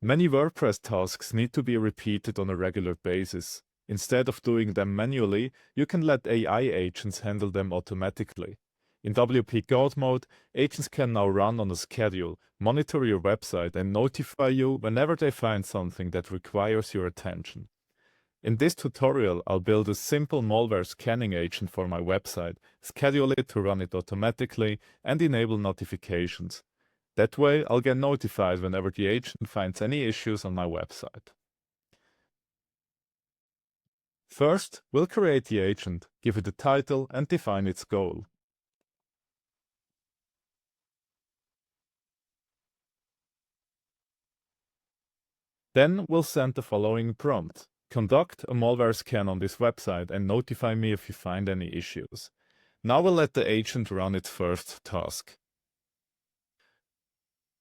Many WordPress tasks need to be repeated on a regular basis. Instead of doing them manually, you can let AI agents handle them automatically. In WP Godmode, agents can now run on a schedule, monitor your website, and notify you whenever they find something that requires your attention. In this tutorial, I'll build a simple malware scanning agent for my website, schedule it to run it automatically, and enable notifications. That way, I'll get notified whenever the agent finds any issues on my website. First, we'll create the agent, give it a title, and define its goal. Then we'll send the following prompt. Conduct a malware scan on this website and notify me if you find any issues. Now we'll let the agent run its first task.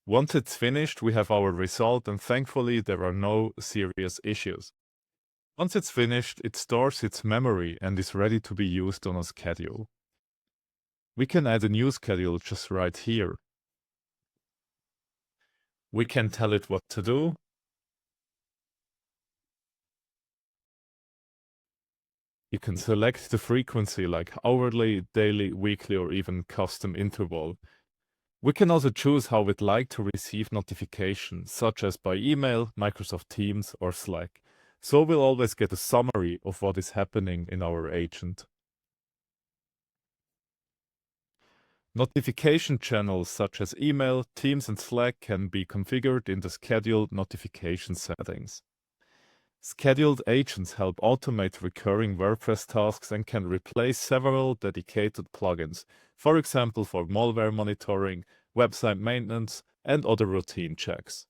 Once it's finished, we have our result, and thankfully there are no serious issues. Once it's finished, it stores its memory and is ready to be used on a schedule. We can add a new schedule just right here. We can tell it what to do. You can select the frequency like hourly, daily, weekly, or even custom interval. We can also choose how we'd like to receive notifications, such as by email, Microsoft Teams, or Slack. So we'll always get a summary of what is happening in our agent. Notification channels such as email, Teams, and Slack can be configured in the scheduled notification settings. Scheduled agents help automate recurring WordPress tasks and can replace several dedicated plugins, for example for malware monitoring, website maintenance, and other routine checks.